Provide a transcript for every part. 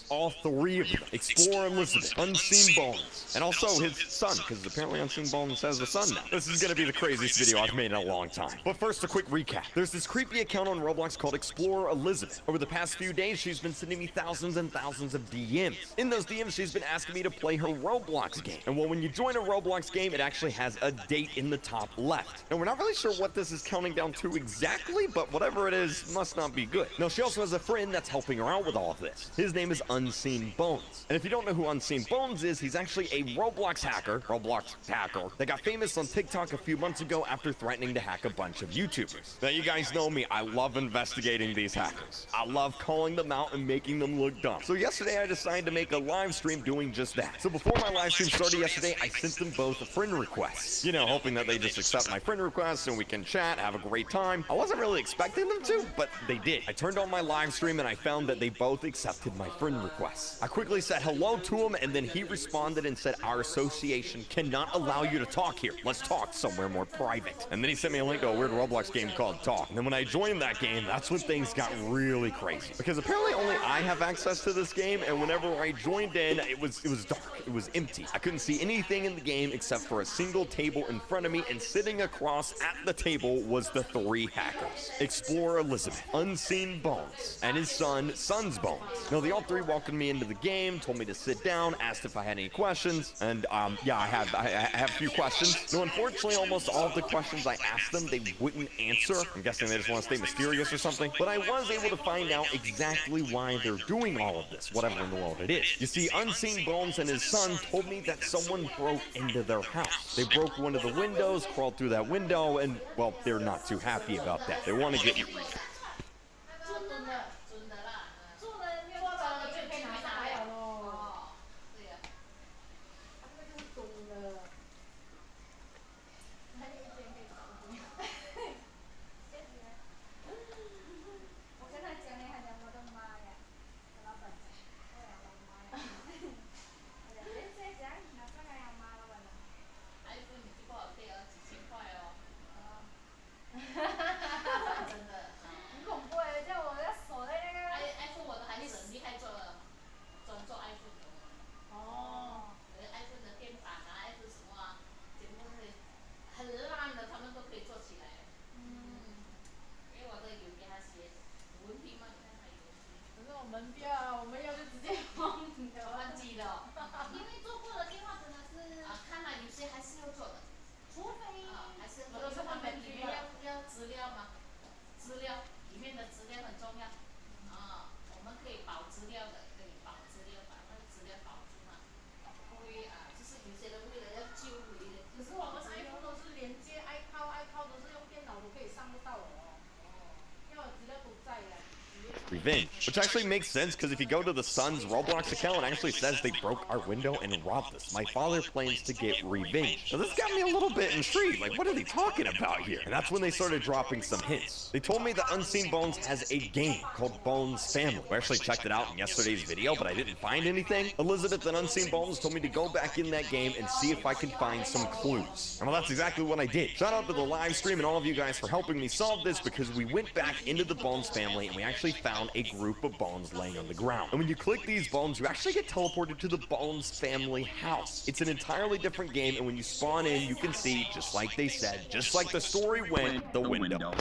All three of them. Explorer Elizabeth, Unseen Bones, and also his son, because apparently Unseen Bones has a son now. This is gonna be the craziest video I've made in a long time. But first, a quick recap. There's this creepy account on Roblox called Explorer Elizabeth. Over the past few days, she's been sending me thousands and thousands of DMs. In those DMs, she's been asking me to play her Roblox game. And well, when you join a Roblox game, it actually has a date in the top left. And we're not really sure what this is counting down to exactly, but whatever it is, must not be good. Now, she also has a friend that's helping her out with all of this. His name is Unseen Bones. And if you don't know who Unseen Bones is, he's actually a Roblox hacker that got famous on TikTok a few months ago after threatening to hack a bunch of YouTubers. Now, you guys know me, I love investigating these hackers. I love calling them out and making them look dumb. So yesterday, I decided to make a live stream doing just that. So before my live stream started yesterday, I sent them both a friend request. You know, hoping that they just accept my friend request and we can chat, have a great time. I wasn't really expecting them to, but they did. I turned on my live stream and I found that they both accepted my friend request. I quickly said hello to him, and then he responded and said, "Our association cannot allow you to talk here. Let's talk somewhere more private." And then he sent me a link to a weird Roblox game called Talk. And then when I joined that game, that's when things got really crazy. Because apparently only I have access to this game, and whenever I joined in, it was dark. It was empty. I couldn't see anything in the game except for a single table in front of me, and sitting across at the table was the three hackers. Explorer Elizabeth, Unseen Bones, and his Son's Bones. Now, they all three welcomed me into the game, told me to sit down, asked if I had any questions, and yeah, I have a few questions. Now, unfortunately, almost all of the questions I asked them, they wouldn't answer. I'm guessing they just want to stay mysterious or something. But I was able to find out exactly why they're doing all of this, whatever in the world it is. You see, Unseen Bones and his son told me that someone broke into their house. They broke one of the windows, crawled through that window, and, well, they're not too happy about that. They want to get revenge. Which actually makes sense, because if you go to the son's Roblox account, it actually says they broke our window and robbed us. My father plans to get revenge. So this got me a little bit intrigued. Like, what are they talking about here? And that's when they started dropping some hints. They told me that Unseen Bones has a game called Bones Family. I actually checked it out in yesterday's video, but I didn't find anything. Elizabeth and Unseen Bones told me to go back in that game and see if I could find some clues. And well, that's exactly what I did. Shout out to the live stream and all of you guys for helping me solve this, because we went back into the Bones family and we actually found a group of bones laying on the ground. And when you click these bones, you actually get teleported to the Bones family house. It's an entirely different game, and when you spawn in, you can see, just like they said, just like the story went, the window.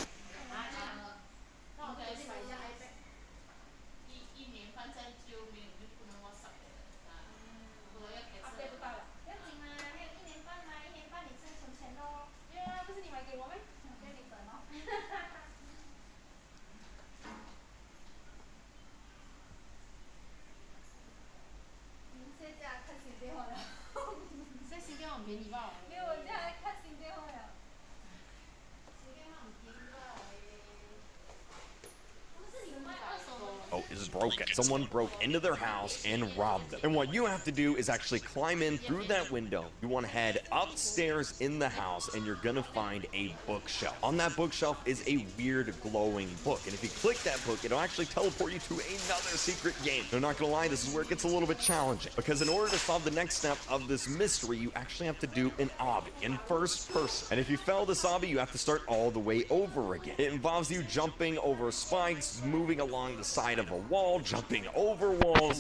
Is broken. Someone broke into their house and robbed them. And what you have to do is actually climb in through that window. You want to head upstairs in the house, and you're gonna find a bookshelf. On that bookshelf is a weird glowing book. And if you click that book, it'll actually teleport you to another secret game. I'm not gonna lie, this is where it gets a little bit challenging, because in order to solve the next step of this mystery, you actually have to do an obby in first person. And if you fail this obby, you have to start all the way over again. It involves you jumping over spikes, moving along the side of a wall, wall, jumping over walls.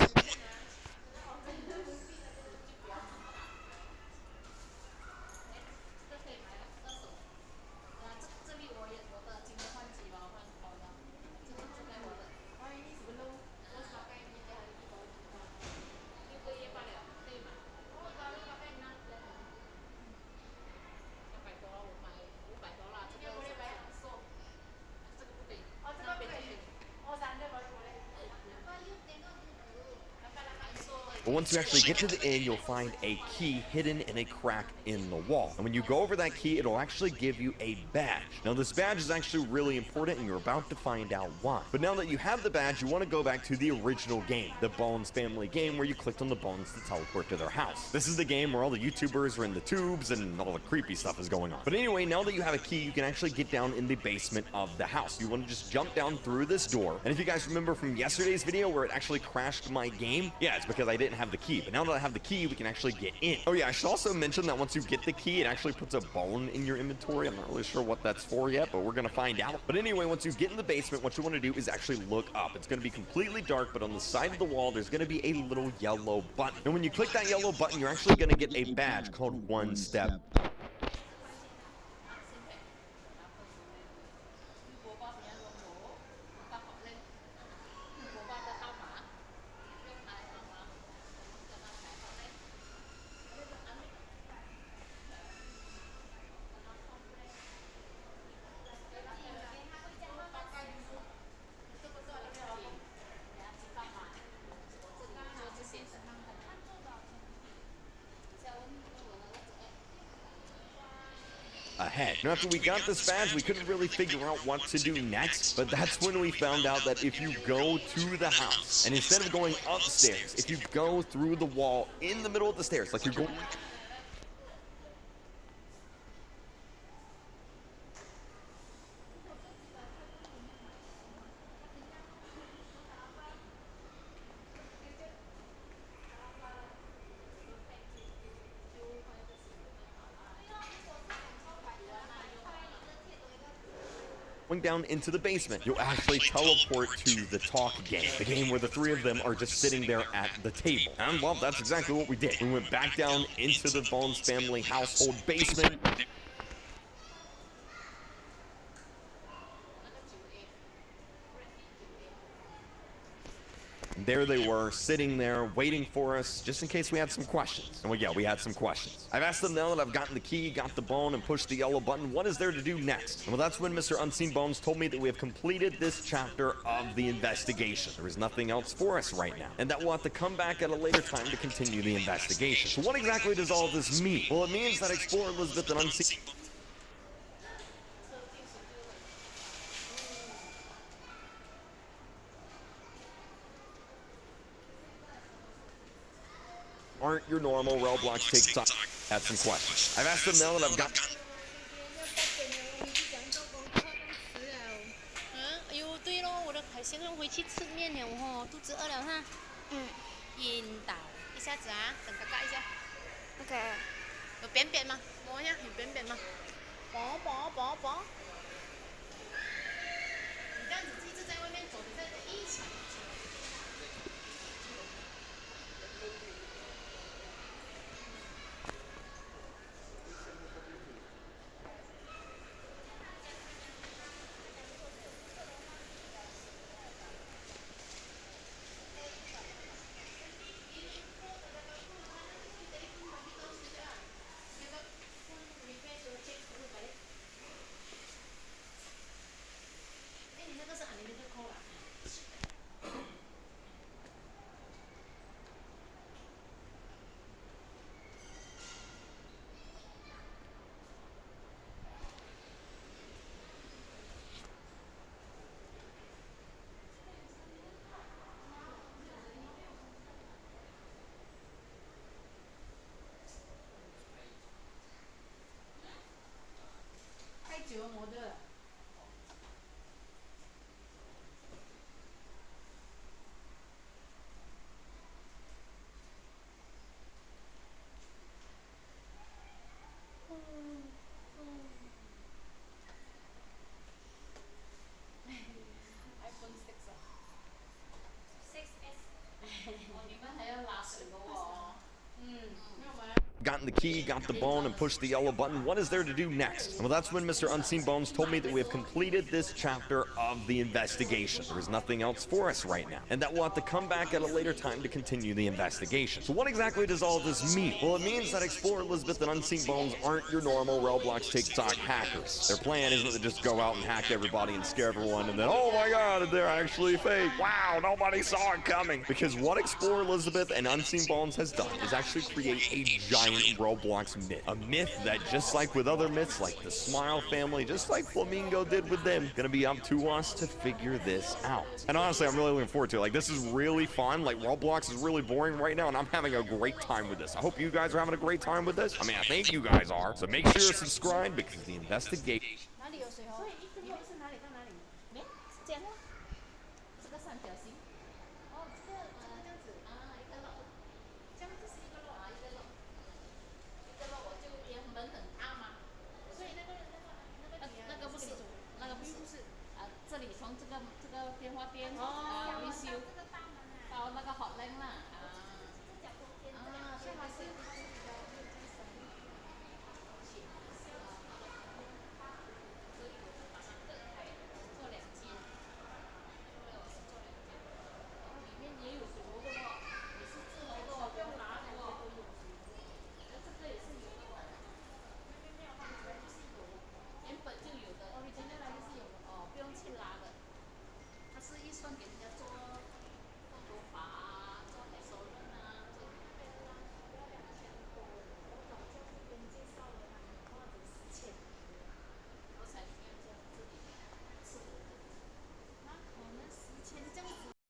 But once you actually get to the end, you'll find a key hidden in a crack in the wall. And when you go over that key, it'll actually give you a badge. Now, this badge is actually really important, and you're about to find out why. But now that you have the badge, you want to go back to the original game, the Bones family game, where you clicked on the bones to teleport to their house. This is the game where all the YouTubers are in the tubes and all the creepy stuff is going on. But anyway, now that you have a key, you can actually get down in the basement of the house. You want to just jump down through this door. And if you guys remember from yesterday's video where it actually crashed my game, yeah, it's because I didn't have the key. But now that I have the key, we can actually get in. Oh yeah, I should also mention that once you get the key, it actually puts a bone in your inventory. I'm not really sure what that's for yet, but we're gonna find out. But anyway, once you get in the basement, what you want to do is actually look up. It's gonna be completely dark, but on the side of the wall, there's gonna be a little yellow button. And when you click that yellow button, you're actually gonna get a badge called One Step. Ahead. Now, after we got this badge, we couldn't really figure out what to do next, but that's when we found out that if you go to the house, and instead of going upstairs, if you go through the wall in the middle of the stairs, like you're going... down into the basement, you'll actually teleport to the talk game, the game where the three of them are just sitting there at the table. And well, that's exactly what we did. We went back down into the Bones family household basement. And there they were, sitting there, waiting for us, just in case we had some questions. And well, yeah, we had some questions. I've asked them now that I've gotten the key, got the bone, and pushed the yellow button, what is there to do next? And well, that's when Mr. Unseen Bones told me that we have completed this chapter of the investigation. There is nothing else for us right now, and that we'll have to come back at a later time to continue the investigation. So what exactly does all this mean? Well, it means that Explorer Elizabeth and Unseen... aren't your normal Roblox TikTok. Had some questions. I've asked them now that I've got... 哎呦，对咯，我的海鲜要回去吃面了哦，肚子饿了哈。晕倒，一下子啊，等嘎嘎一下。OK。有扁扁吗？摸一下，有扁扁吗？薄薄薄薄。你这样子一直在外面走，你在一起。gotten the key, got the bone, and pushed the yellow button. What is there to do next? Well, that's when Mr. Unseen Bones told me that we have completed this chapter of the investigation. There is nothing else for us right now, and that we'll have to come back at a later time to continue the investigation. So what exactly does all this mean? Well, it means that Explorer Elizabeth and Unseen Bones aren't your normal Roblox TikTok hackers. Their plan isn't to just go out and hack everybody and scare everyone and then, oh my god, they're actually fake. Wow, nobody saw it coming. Because what Explorer Elizabeth and Unseen Bones has done is actually create a giant Roblox myth. A myth that, just like with other myths like the Smile family, just like Flamingo did with them, gonna be up to us to figure this out. And honestly, I'm really looking forward to it. Like, this is really fun. Like, Roblox is really boring right now, and I'm having a great time with this. I hope you guys are having a great time with this. I mean, I think you guys are. So make sure to subscribe, because the investigation... 哪里有水哦？所以一根肉是哪里到哪里？没，是这样哦。这个三角形。哦，这个这样子啊，一个肉，这样就是一个肉啊，一个肉，一个肉我就也门很大嘛。所以那个不是，那个不是这里从这个电话边维修到那个hotline啦啊，所以它是。